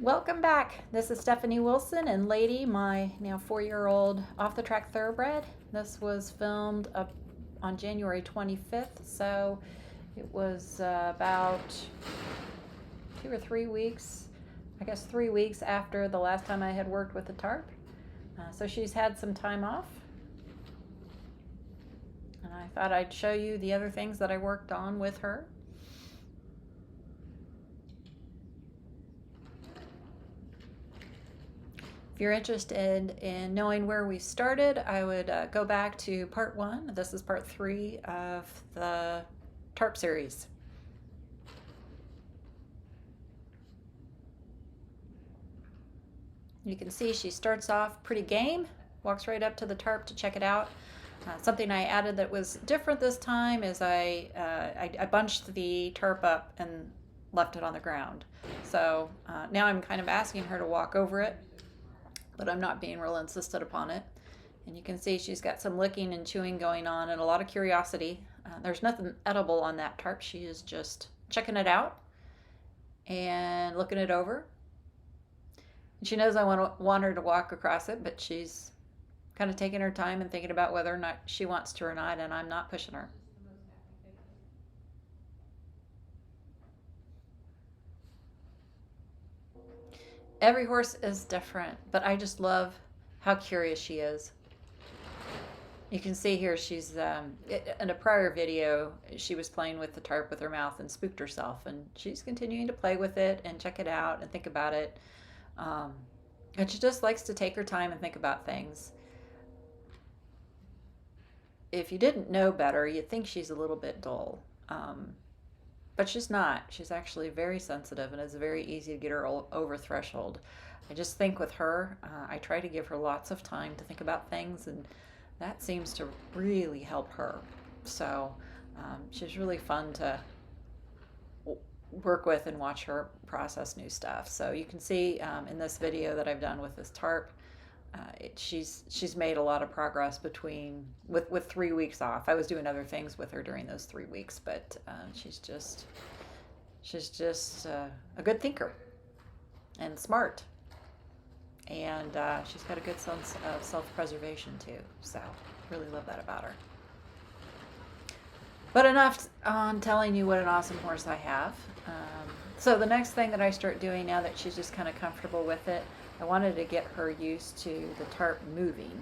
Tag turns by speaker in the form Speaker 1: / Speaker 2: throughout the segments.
Speaker 1: Welcome back. This is Stephanie Wilson and Lady, my now 4-year-old off the track thoroughbred. This was filmed up on January 25th, so it was about 2 or 3 weeks, I guess 3 weeks after the last time I had worked with the Tarp. So she's had some time off, and I thought I'd show you the other things that I worked on with her. If you're interested in knowing where we started, I would go back to part 1. This is part 3 of the Tarp series. You can see she starts off pretty game, walks right up to the Tarp to check it out. Something I added that was different this time is I bunched the Tarp up and left it on the ground. So now I'm kind of asking her to walk over it, but I'm not being real insistent upon it. And you can see she's got some licking and chewing going on and a lot of curiosity. There's nothing edible on that Tarp. She is just checking it out and looking it over. And she knows I want her to walk across it, but she's kind of taking her time and thinking about whether or not she wants to or not, and I'm not pushing her. Every horse is different, but I just love how curious she is. You can see here she's, in a prior video, she was playing with the Tarp with her mouth and spooked herself, and she's continuing to play with it and check it out and think about it. And she just likes to take her time and think about things. If you didn't know better, you'd think she's a little bit dull. But she's not. She's actually very sensitive, and it's very easy to get her over threshold. I just think with her, I try to give her lots of time to think about things, and that seems to really help her. So she's really fun to work with and watch her process new stuff. So you can see in this video that I've done with this Tarp, she's made a lot of progress with 3 weeks off. I was doing other things with her during those 3 weeks, but she's just a good thinker and smart, and she's got a good sense of self-preservation too. So really love that about her. But enough on telling you what an awesome horse I have. So the next thing that I start doing now that she's just kind of comfortable with it, I wanted to get her used to the Tarp moving.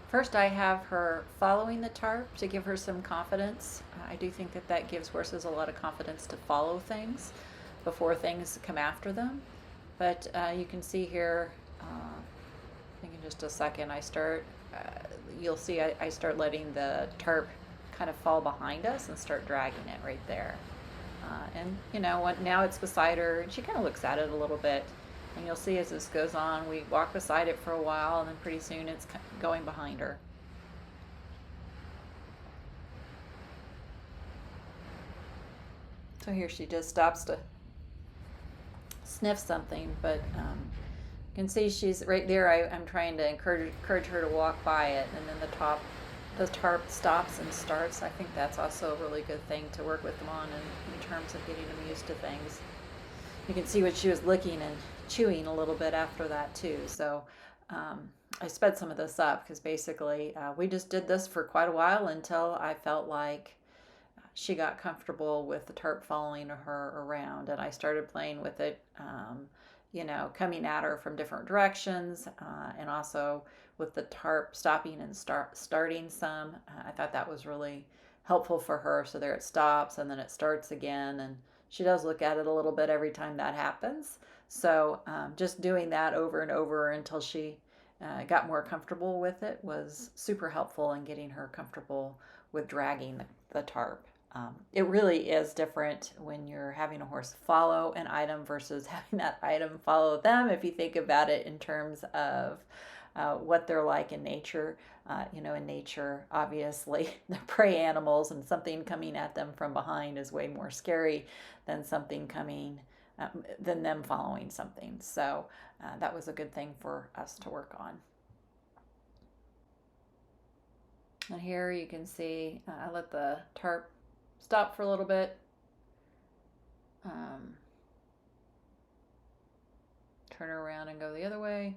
Speaker 1: First, I have her following the Tarp to give her some confidence. I do think that gives horses a lot of confidence to follow things before things come after them. But you can see here, I think in just a second, you'll see I start letting the Tarp kind of fall behind us and start dragging it right there. And now it's beside her, and she kind of looks at it a little bit. And you'll see as this goes on, we walk beside it for a while, and then pretty soon it's going behind her. So here she just stops to sniff something, but you can see she's right there. I'm trying to encourage her to walk by it, and then the Tarp stops and starts. I think that's also a really good thing to work with them on in terms of getting them used to things. You can see what she was licking and chewing a little bit after that too. So I sped some of this up because basically we just did this for quite a while until I felt like she got comfortable with the Tarp following her around, and I started playing with it, coming at her from different directions, and also with the Tarp stopping and starting some. I thought that was really helpful for her. So there it stops and then it starts again, and she does look at it a little bit every time that happens. So just doing that over and over until she got more comfortable with it was super helpful in getting her comfortable with dragging the Tarp. It really is different when you're having a horse follow an item versus having that item follow them, if you think about it in terms of what they're like in nature. In nature, obviously, they're prey animals, and something coming at them from behind is way more scary than than them following something. So that was a good thing for us to work on. And here you can see I let the Tarp stop for a little bit. turn her around and go the other way.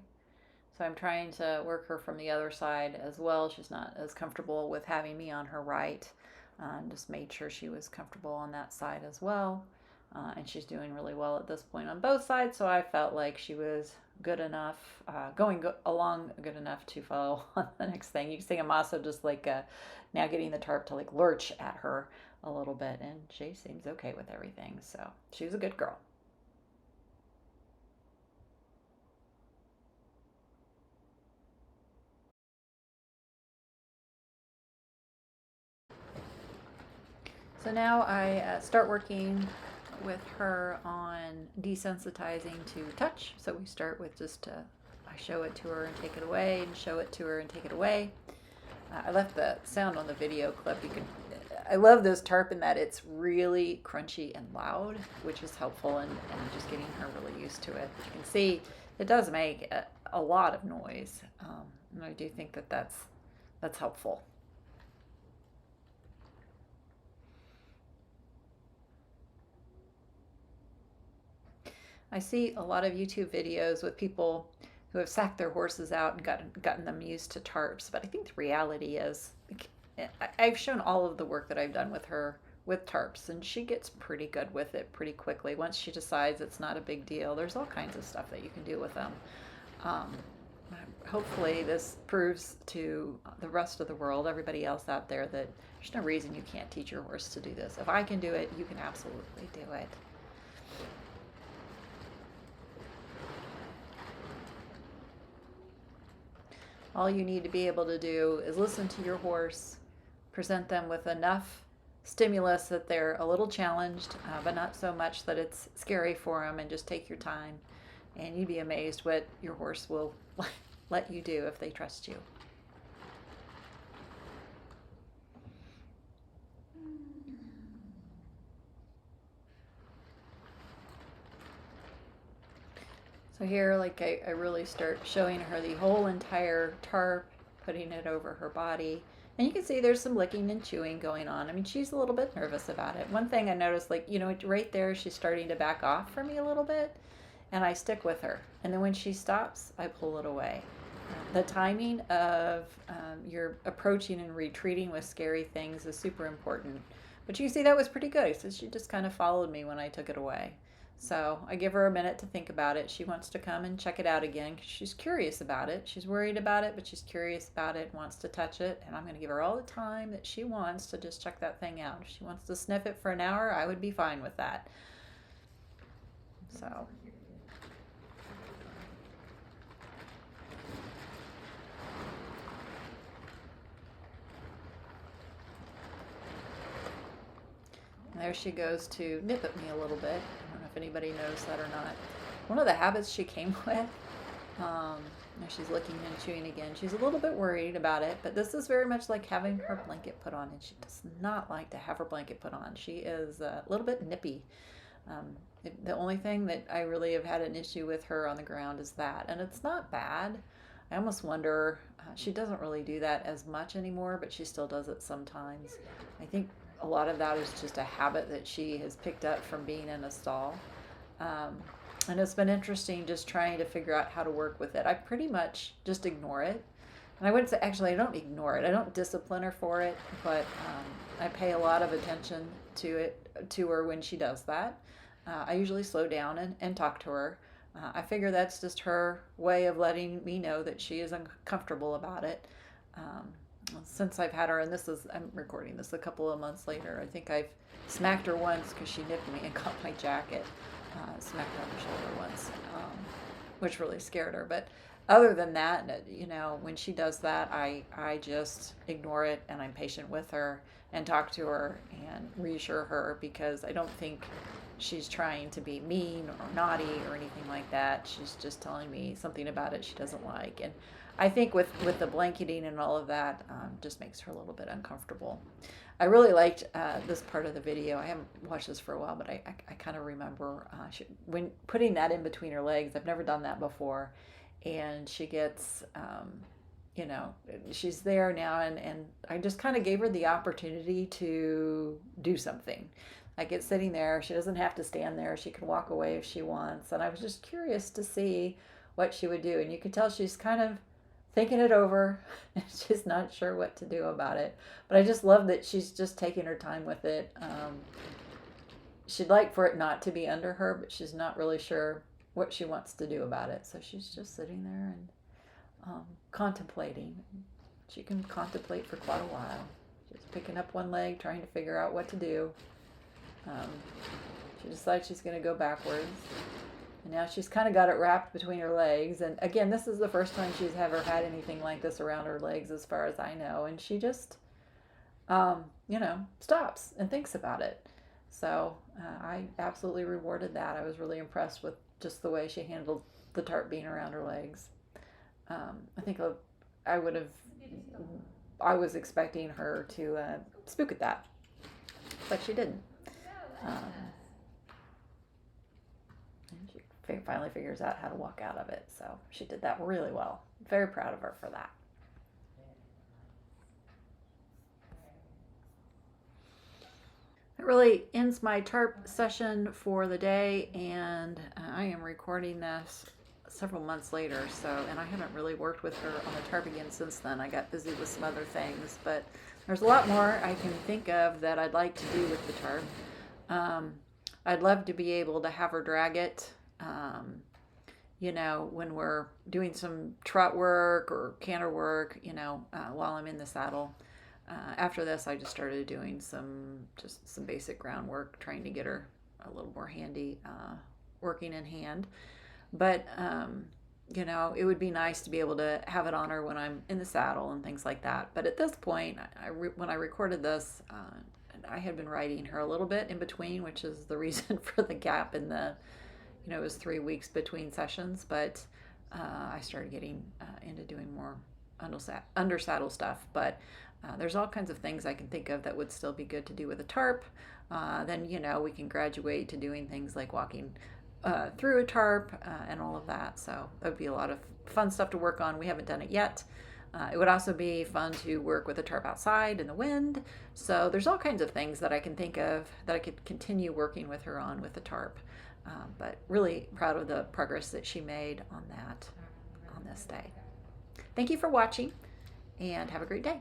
Speaker 1: So I'm trying to work her from the other side as well. She's not as comfortable with having me on her right. Just made sure she was comfortable on that side as well. And she's doing really well at this point on both sides, so I felt like she was good enough, along good enough to follow on the next thing. You can see I'm also just like now getting the tarp to like lurch at her a little bit, and she seems okay with everything, so she was a good girl. So now I start working with her on desensitizing to touch. So we start with just I show it to her and take it away, and show it to her and take it away. I left the sound on the video clip. I love this tarp in that it's really crunchy and loud, which is helpful in just getting her really used to it. You can see it does make a lot of noise, and I do think that that's helpful. I see a lot of YouTube videos with people who have sacked their horses out and gotten them used to tarps, but I think the reality is I've shown all of the work that I've done with her with tarps, and she gets pretty good with it pretty quickly. Once she decides it's not a big deal, there's all kinds of stuff that you can do with them. Hopefully this proves to the rest of the world, everybody else out there, that there's no reason you can't teach your horse to do this. If I can do it, you can absolutely do it. All you need to be able to do is listen to your horse, present them with enough stimulus that they're a little challenged, but not so much that it's scary for them, and just take your time. And you'd be amazed what your horse will let you do if they trust you. So here, like I really start showing her the whole entire tarp, putting it over her body. And you can see there's some licking and chewing going on. I mean, she's a little bit nervous about it. One thing I noticed, like, right there, she's starting to back off from me a little bit. And I stick with her. And then when she stops, I pull it away. The timing of your approaching and retreating with scary things is super important. But you can see that was pretty good. So she just kind of followed me when I took it away. So I give her a minute to think about it. She wants to come and check it out again because she's curious about it. She's worried about it, but she's curious about it, wants to touch it. And I'm going to give her all the time that she wants to just check that thing out. If she wants to sniff it for an hour, I would be fine with that. So... there she goes to nip at me a little bit. I don't know if anybody knows that or not. One of the habits she came with, now she's licking and chewing again. She's a little bit worried about it, but this is very much like having her blanket put on, and she does not like to have her blanket put on. She is a little bit nippy. The only thing that I really have had an issue with her on the ground is that, and it's not bad. I almost wonder, she doesn't really do that as much anymore, but she still does it sometimes. I think a lot of that is just a habit that she has picked up from being in a stall. And it's been interesting just trying to figure out how to work with it. I pretty much just ignore it. And I wouldn't say, actually, I don't ignore it. I don't discipline her for it, but I pay a lot of attention to her when she does that. I usually slow down and talk to her. I figure that's just her way of letting me know that she is uncomfortable about it. Since I've had her, and I'm recording this a couple of months later, I think I've smacked her once because she nipped me and caught my jacket. Smacked her on the shoulder once, which really scared her. But other than that, when she does that, I just ignore it, and I'm patient with her and talk to her and reassure her, because I don't think she's trying to be mean or naughty or anything like that. She's just telling me something about it she doesn't like. And I think with the blanketing and all of that, just makes her a little bit uncomfortable. I really liked this part of the video. I haven't watched this for a while, but I kind of remember when putting that in between her legs. I've never done that before. And she gets, she's there now, and I just kind of gave her the opportunity to do something. Like it's sitting there. She doesn't have to stand there. She can walk away if she wants. And I was just curious to see what she would do. And you could tell she's kind of thinking it over and she's not sure what to do about it. But I just love that she's just taking her time with it. She'd like for it not to be under her, but she's not really sure what she wants to do about it. So she's just sitting there and contemplating. She can contemplate for quite a while. She's picking up one leg, trying to figure out what to do. She decides she's going to go backwards. And now she's kind of got it wrapped between her legs. And again, this is the first time she's ever had anything like this around her legs as far as I know. And she just, stops and thinks about it. So I absolutely rewarded that. I was really impressed with just the way she handled the tarp being around her legs. I think I was expecting her to spook at that, but she didn't. And she finally figures out how to walk out of it. So she did that really well. Very proud of her for that. It really ends my tarp session for the day, and I am recording this several months later, and I haven't really worked with her on the tarp again since then. I got busy with some other things, but there's a lot more I can think of that I'd like to do with the tarp. I'd love to be able to have her drag it, when we're doing some trot work or canter work, while I'm in the saddle. After this, I just started doing some basic groundwork, trying to get her a little more handy working in hand. But, it would be nice to be able to have it on her when I'm in the saddle and things like that. But at this point, when I recorded this, I had been riding her a little bit in between, which is the reason for the gap in the, it was 3 weeks between sessions. But I started getting into doing more under saddle stuff. But there's all kinds of things I can think of that would still be good to do with a tarp. Then, we can graduate to doing things like walking through a tarp and all of that. So that would be a lot of fun stuff to work on. We haven't done it yet. It would also be fun to work with a tarp outside in the wind. So there's all kinds of things that I can think of that I could continue working with her on with the tarp. But really proud of the progress that she made on that on this day. Thank you for watching, and have a great day.